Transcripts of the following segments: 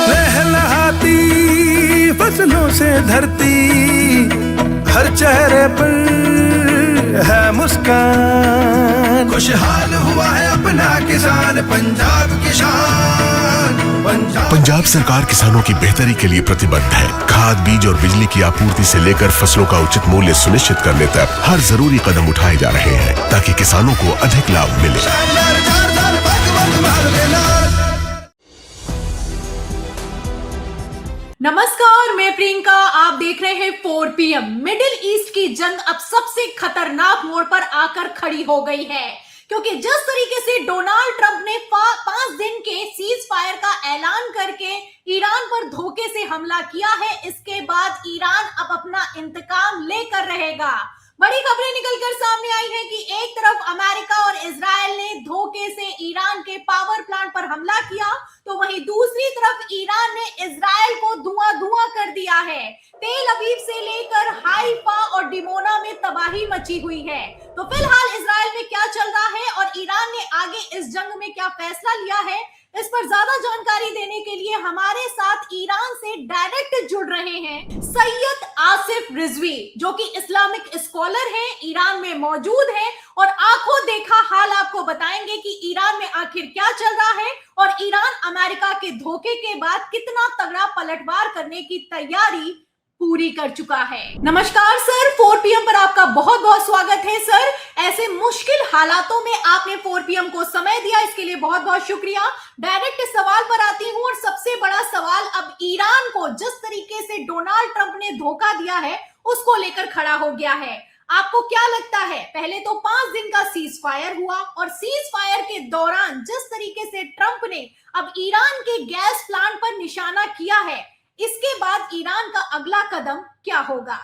लहलहाती फसलों से धरती, हर चेहरे पर है मुस्कान, खुशहाल हुआ है अपना किसान, पंजाब किसान। पंजाब सरकार किसानों की बेहतरी के लिए प्रतिबद्ध है। खाद, बीज और बिजली की आपूर्ति से लेकर फसलों का उचित मूल्य सुनिश्चित करने तक हर जरूरी कदम उठाए जा रहे हैं ताकि किसानों को अधिक लाभ मिले। नमस्कार, मैं प्रियंका। आप देख रहे हैं 4 PM। मिडिल ईस्ट की जंग अब सबसे खतरनाक मोड़ पर आकर खड़ी हो गई है, क्योंकि जिस तरीके से डोनाल्ड ट्रंप ने 5 दिन के सीज फायर का ऐलान करके ईरान पर धोखे से हमला किया है, इसके बाद ईरान अब अपना इंतकाम लेकर रहेगा। बड़ी खबरें निकलकर सामने आई है कि एक तरफ अमेरिका और इजराइल ने धोखे से ईरान के पावर प्लांट पर हमला किया, तो वहीं दूसरी तरफ ईरान ने इजराइल को धुआं कर दिया है। तेल अवीव से लेकर हाइफा और डिमोना में तबाही मची हुई है। तो फिलहाल इजराइल में क्या चल रहा है और ईरान ने आगे इस जंग में क्या फैसला लिया है, इस पर ज्यादा जानकारी देने के लिए हमारे साथ ईरान से डायरेक्ट जुड़ रहे हैं सैयद आसिफ रिजवी, जो कि इस्लामिक स्कॉलर हैं, ईरान में मौजूद हैं और आंखों देखा हाल आपको बताएंगे कि ईरान में आखिर क्या चल रहा है और ईरान अमेरिका के धोखे के बाद कितना तगड़ा पलटवार करने की तैयारी पूरी कर चुका है। नमस्कार सर, 4 PM पर आपका बहुत बहुत स्वागत है। सर, ऐसे मुश्किल हालातों में आपने 4 PM को समय दिया, इसके लिए बहुत बहुत शुक्रिया। डायरेक्ट सवाल पर आती हूँ और सबसे बड़ा सवाल अब ईरान को जिस तरीके से डोनाल्ड ट्रंप ने धोखा दिया है उसको लेकर खड़ा हो गया है। आपको क्या लगता है, पहले तो 5 दिन का सीज फायर हुआ और सीज फायर के दौरान जिस तरीके से ट्रंप ने अब ईरान के गैस प्लांट पर निशाना किया है, इसके बाद ईरान का अगला कदम क्या होगा?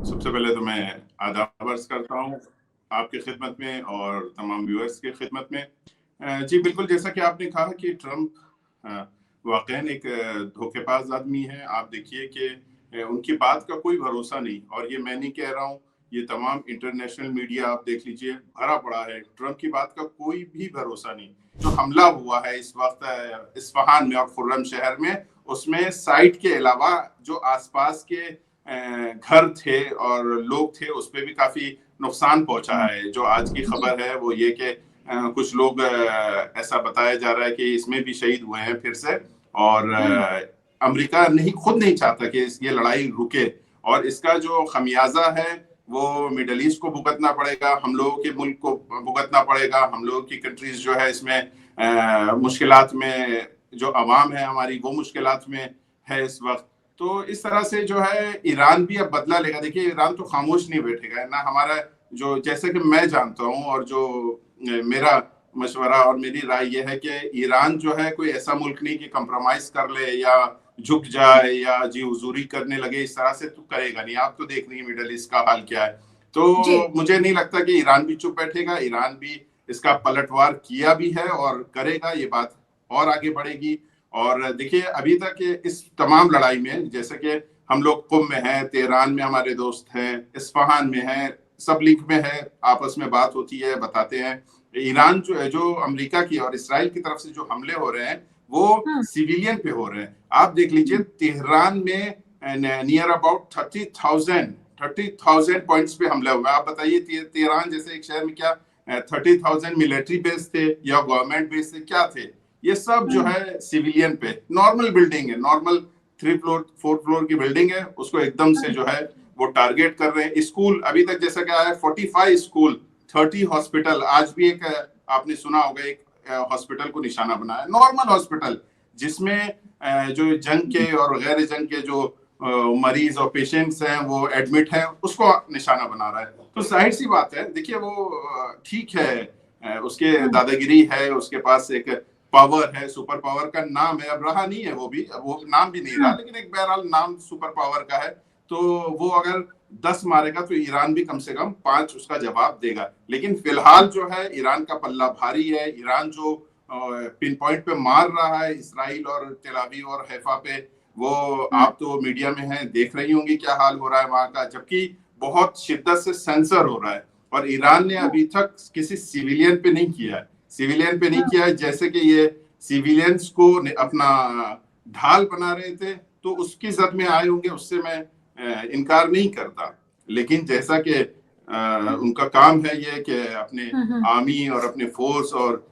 सबसे पहले तो मैं आदाब अर्ज करता हूँ आपकी खिदमत में और तमाम व्यूअर्स की खिदमत में। जी बिल्कुल, जैसा कि आपने कहा कि ट्रंप वाकईन एक धोखेबाज आदमी है। आप देखिए कि उनकी बात का कोई भरोसा नहीं, और ये मैं नहीं कह रहा हूँ, ये तमाम इंटरनेशनल मीडिया आप देख लीजिए भरा पड़ा है। ट्रंप की बात का कोई भी भरोसा नहीं। जो हमला हुआ है इस वक्त इस्फहान में और खुर्रम शहर में, उसमें साइट के अलावा जो आसपास के घर थे और लोग थे, उस पर भी काफी नुकसान पहुंचा है। जो आज की खबर है वो ये कि कुछ लोग ऐसा बताया जा रहा है कि इसमें भी शहीद हुए हैं फिर से, और अमेरिका खुद नहीं चाहता कि ये लड़ाई रुके, और इसका जो खमियाजा है वो मिडल ईस्ट को भुगतना पड़ेगा, हम लोगों के मुल्क को भुगतना पड़ेगा। हम लोगों की कंट्रीज जो है इसमें मुश्किलात में, जो अवाम है हमारी वो मुश्किलात में है इस वक्त। तो इस तरह से जो है ईरान भी अब बदला लेगा। देखिए, ईरान तो खामोश नहीं बैठेगा ना। हमारा जो, जैसे कि मैं जानता हूँ और जो मेरा मशवरा और मेरी राय ये है कि ईरान जो है कोई ऐसा मुल्क नहीं कि कंप्रोमाइज कर ले या झुक जाए या जी हुजूरी करने लगे। इस तरह से तो करेगा नहीं। आप तो देख रही हैं मिडल ईस्ट का हाल क्या है। तो मुझे नहीं लगता कि ईरान भी चुप बैठेगा। ईरान भी इसका पलटवार किया भी है और करेगा। ये बात और आगे बढ़ेगी। और देखिए, अभी तक इस तमाम लड़ाई में, जैसे कि हम लोग कुम में हैं, तेहरान में हमारे दोस्त हैं, इस्फहान में हैं, सब लिंक में है, आपस में बात होती है, बताते हैं। ईरान जो अमेरिका की और इसराइल की तरफ से जो हमले हो रहे हैं वो सिविलियन पे हो रहे हैं। आप देख लीजिए, तेहरान में नियर अबाउट 30,000 पॉइंट्स पे हमला हुआ। आप बताइए, तेहरान जैसे एक शहर में क्या 30,000 मिलिट्री बेस थे या गवर्नमेंट बेस थे, क्या थे? ये सब जो है सिविलियन पे, नॉर्मल बिल्डिंग है, नॉर्मल 3 फ्लोर 4 फ्लोर की बिल्डिंग है, उसको एकदम से जो है वो टारगेट कर रहे हैं। स्कूल अभी तक जैसा क्या है, 45 स्कूल, 30 हॉस्पिटल, आज भी एक आपने सुना होगा एक हॉस्पिटल को निशाना बनाया, नॉर्मल हॉस्पिटल जिसमें जो जंग के और गैर जंग के जो मरीज और पेशेंट्स हैं वो एडमिट हैं, उसको निशाना बना रहा है। तो जाहिर सी बात है, देखिए वो ठीक है, उसके दादागिरी है, उसके पास एक पावर है, सुपर पावर का नाम है, अब रहा नहीं है वो नाम भी नहीं रहा, लेकिन एक बहरहाल नाम सुपर पावर का है। तो वो अगर 10 मारेगा तो ईरान भी कम से कम 5 उसका जवाब देगा। लेकिन फिलहाल जो है ईरान का पल्ला भारी है। ईरान जो पिन पॉइंट पे मार रहा है इसराइल और तेल अवीव और हैफा पे, वो आप तो मीडिया में हैं, देख रही होंगी क्या हाल हो रहा है वहां का, जबकि बहुत शिद्दत से सेंसर हो रहा है। और ईरान ने अभी तक किसी सिविलियन पे नहीं किया है, जैसे कि ये सिविलियंस को अपना ढाल बना रहे थे, तो उसकी जद में आए होंगे, उससे मैं इनकार नहीं करता। लेकिन जैसा कि उनका काम है ये कि अपने आर्मी और अपने फोर्स और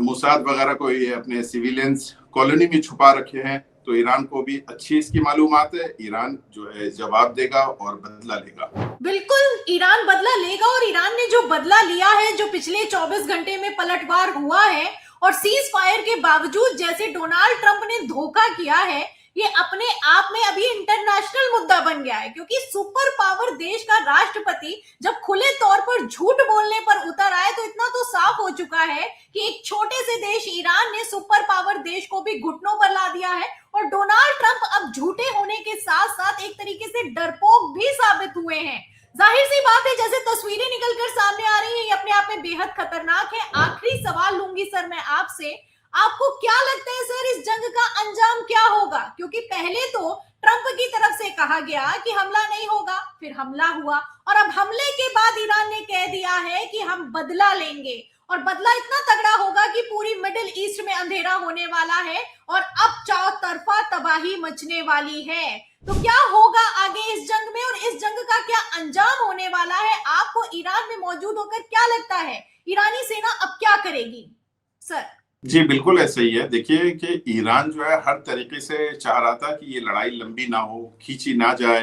मुसाद वगैरह को ये अपने सिविलियंस कॉलोनी में छुपा रखे हैं, तो ईरान को भी अच्छी इसकी मालूमात है। ईरान जो है जवाब देगा और बदला लेगा। बिल्कुल ईरान बदला लेगा, और ईरान ने जो बदला लिया है, जो पिछले 24 घंटे में पलटवार हुआ है और सीज फायर के बावजूद जैसे डोनाल्ड ट्रंप ने धोखा किया है, ये अपने आप में अभी इंटरनेशनल मुद्दा बन गया है। क्योंकि सुपर पावर देश का राष्ट्रपति जब खुले तौर पर झूठ बोलने पर उतर आए, तो इतना तो साफ हो चुका है कि एक छोटे से देश ईरान ने सुपर पावर देश को भी घुटनों पर ला दिया है। और डोनाल्ड ट्रंप अब झूठे होने के साथ साथ एक तरीके से डरपोक भी साबित हुए हैं। जाहिर सी बात है, जैसे तस्वीरें निकलकर सामने आ रही है, ये अपने आप में बेहद खतरनाक है। आखिरी सवाल लूंगी सर मैं आपसे, आपको क्या लगता है सर, इस जंग का अंजाम क्या होगा? क्योंकि पहले तो ट्रंप की तरफ से कहा गया कि हमला नहीं होगा, फिर हमला हुआ, और अब हमले के बाद ईरान ने कह दिया है कि हम बदला लेंगे, और बदला इतना तगड़ा होगा कि पूरी मिडिल ईस्ट में अंधेरा होने वाला है और अब चौतरफा तबाही मचने वाली है। तो क्या होगा आगे इस जंग में, और इस जंग का क्या अंजाम होने वाला है? आपको ईरान में मौजूद होकर क्या लगता है, ईरानी सेना अब क्या करेगी सर? जी बिल्कुल ऐसा ही है। देखिए कि ईरान जो है हर तरीके से चाह रहा था कि ये लड़ाई लंबी ना हो, खींची ना जाए।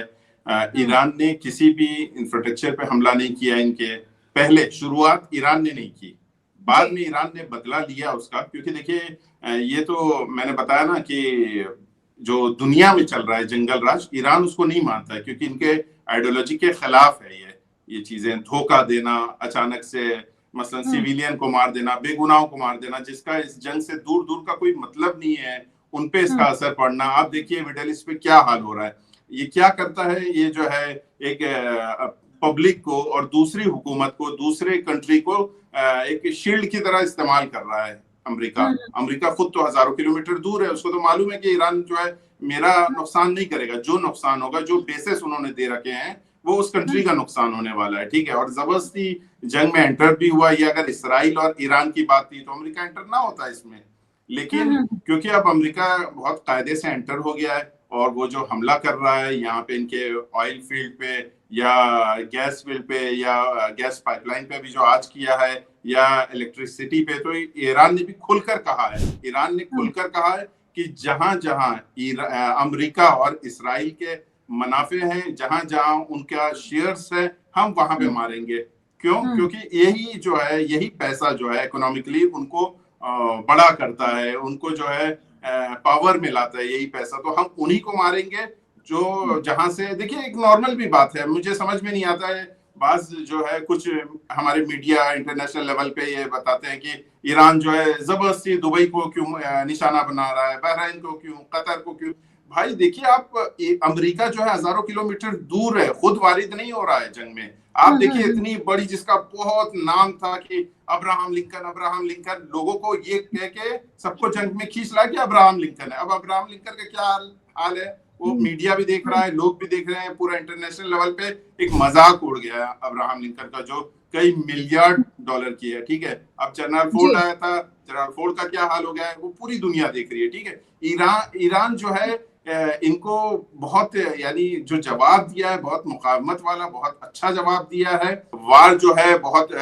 ईरान ने किसी भी इंफ्रास्ट्रक्चर पे हमला नहीं किया। इनके पहले शुरुआत ईरान ने नहीं की, बाद में ईरान ने बदला लिया उसका। क्योंकि देखिए ये तो मैंने बताया ना कि जो दुनिया में चल रहा है जंगल राज, ईरान उसको नहीं मानता है, क्योंकि इनके आइडियोलॉजी के खिलाफ है ये चीजें। धोखा देना, अचानक से मसलन सिविलियन को मार देना, बेगुनाहों को मार देना, जिसका इस जंग से दूर दूर का कोई मतलब नहीं है, उन पे इसका असर पड़ना। आप देखिए मिडिल ईस्ट पे क्या हाल हो रहा है। ये क्या करता है, ये जो है एक पब्लिक को और दूसरी हुकूमत को, दूसरे कंट्री को एक शील्ड की तरह इस्तेमाल कर रहा है। अमेरिका खुद तो हजारों किलोमीटर दूर है, उसको तो मालूम है कि ईरान जो है मेरा नुकसान नहीं करेगा। जो नुकसान होगा, जो बेसिस उन्होंने दे रखे हैं, वो उस कंट्री का नुकसान होने वाला है। ठीक है, और जबरदस्ती जंग में एंटर भी हुआ। ये अगर इसराइल और ईरान की बात थी तो अमेरिका एंटर ना होता इसमें। लेकिन क्योंकि अब अमेरिका बहुत कायदे से एंटर हो गया है, और वो जो हमला कर रहा है यहाँ पे इनके ऑयल फील्ड पे या गैस फील्ड पे या गैस पाइपलाइन पे भी जो आज किया है, या इलेक्ट्रिसिटी पे, तो ईरान ने भी खुलकर कहा है, ईरान ने खुलकर कहा है कि जहां जहां अमेरिका और इसराइल के मुनाफे हैं, जहां जहां उनका शेयर्स है, हम वहां पे मारेंगे। क्यों? क्योंकि यही जो है, यही पैसा जो है इकोनॉमिकली उनको बड़ा करता है, उनको जो है पावर में लाता है यही पैसा। तो हम उन्हीं को मारेंगे जो जहां से, देखिए एक नॉर्मल भी बात है, मुझे समझ में नहीं आता है, बाज जो है कुछ हमारे मीडिया इंटरनेशनल लेवल पे ये बताते हैं कि ईरान जो है जबरदस्ती दुबई को क्यों निशाना बना रहा है, बहरीन को क्यों, कतर को क्यों। भाई देखिए, आप अमेरिका जो है हजारों किलोमीटर दूर है, खुद वारिद नहीं हो रहा है जंग में। आप देखिए इतनी बड़ी, जिसका बहुत नाम था कि अब्राहम लिंकन, लोगों को ये कह के सबको जंग में खींच ला कि अब्राहम लिंकन है। अब अब्राहम लिंकन का क्या हाल है, वो मीडिया भी देख रहा है, लोग भी देख रहे हैं, पूरा इंटरनेशनल लेवल पे एक मजाक उड़ गया है अब्राहम लिंकन का, जो कई मिलियर्ड डॉलर की है। ठीक है, अब जनरल फोर्ड आया था, जनरल फोर्ड का क्या हाल हो गया है, वो पूरी दुनिया देख रही है। ठीक है, ईरान जो है इनको बहुत, यानी जो जवाब दिया है बहुत मुकावमत वाला, बहुत अच्छा जवाब दिया है। वार जो है बहुत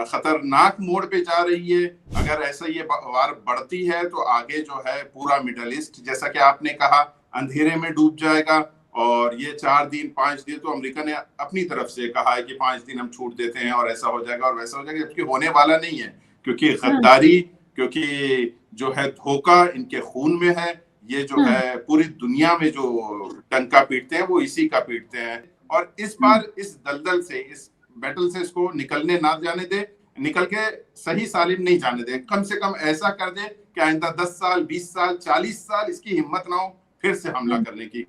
खतरनाक मोड़ पे जा रही है। अगर ऐसा ये वार बढ़ती है तो आगे जो है पूरा मिडल ईस्ट, जैसा कि आपने कहा, अंधेरे में डूब जाएगा। और ये 4 दिन 5 दिन तो अमेरिका ने अपनी तरफ से कहा है कि 5 दिन हम छूट देते हैं और ऐसा हो जाएगा और वैसा हो जाएगा, जबकि होने वाला नहीं है। क्योंकि गद्दारी, क्योंकि जो है धोखा इनके खून में है। ये जो है पूरी दुनिया में जो टंका पीटते हैं वो इसी का पीटते हैं। और इस बार इस दलदल से, इस बैटल से इसको निकलने ना जाने दे, निकल के सही सालिम नहीं जाने दे। कम से कम ऐसा कर दे कि आइंदा 10 साल 20 साल 40 साल इसकी हिम्मत ना हो फिर से हमला करने की।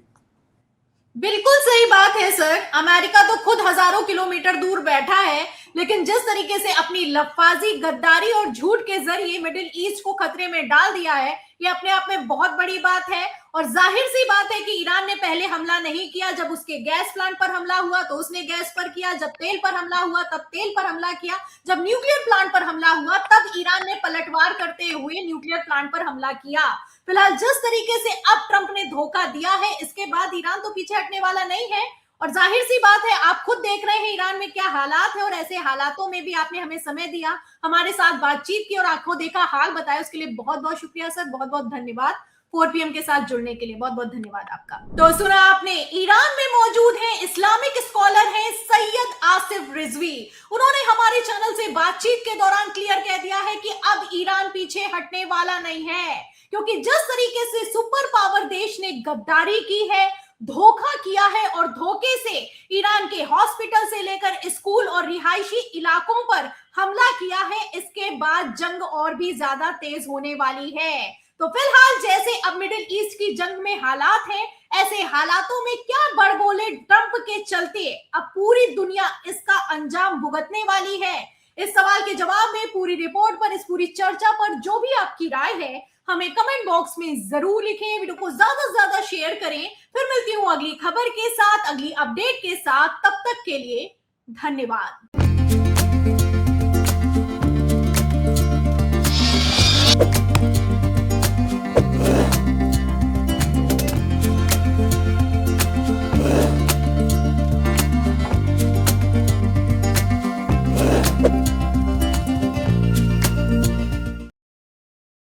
बिल्कुल सही बात है सर। अमेरिका तो खुद हजारों किलोमीटर दूर बैठा है, लेकिन जिस तरीके से अपनी लफाजी, गद्दारी और झूठ के जरिए मिडिल ईस्ट को खतरे में डाल दिया है, ये अपने आप में बहुत बड़ी बात है। और जाहिर सी बात है कि ईरान ने पहले हमला नहीं किया। जब उसके गैस प्लांट पर हमला हुआ तो उसने गैस पर किया, जब तेल पर हमला हुआ तब तेल पर हमला किया, जब न्यूक्लियर प्लांट पर हमला हुआ तब ईरान ने पलटवार करते हुए न्यूक्लियर प्लांट पर हमला किया। फिलहाल जिस तरीके से अब ट्रंप ने धोखा दिया है, इसके बाद ईरान तो पीछे हटने वाला नहीं है। और जाहिर सी बात है, आप खुद देख रहे हैं ईरान में क्या हालात है, और ऐसे हालातों में भी आपने हमें समय दिया, हमारे साथ बातचीत की और आंखों देखा हाल बताया, उसके लिए बहुत बहुत शुक्रिया सर, बहुत बहुत धन्यवाद। 4 PM के साथ जुड़ने के लिए बहुत बहुत धन्यवाद आपका। तो सुना आपने, ईरान में मौजूद हैं इस्लामिक स्कॉलर हैं सैयद आसिफ रिजवी। उन्होंने हमारे चैनल से बातचीत के दौरान क्लियर कह दिया है कि अब ईरान पीछे हटने वाला नहीं है, क्योंकि जिस तरीके से सुपर पावर देश ने गद्दारी की है, धोखा किया है और धोखे से ईरान के हॉस्पिटल से लेकर स्कूल और रिहायशी इलाकों पर हमला किया है, इसके बाद जंग और भी ज्यादा तेज होने वाली है। तो फिलहाल जैसे अब मिडिल ईस्ट की जंग में हालात हैं, ऐसे हालातों में क्या बड़बोले ट्रंप के चलते अब पूरी दुनिया इसका अंजाम भुगतने वाली है। इस सवाल के जवाब में पूरी रिपोर्ट पर, इस पूरी चर्चा पर जो भी आपकी राय है हमें कमेंट बॉक्स में जरूर लिखें, वीडियो को ज्यादा से ज्यादा शेयर करें। फिर मिलती हूँ अगली खबर के साथ, अगली अपडेट के साथ, तब तक के लिए धन्यवाद।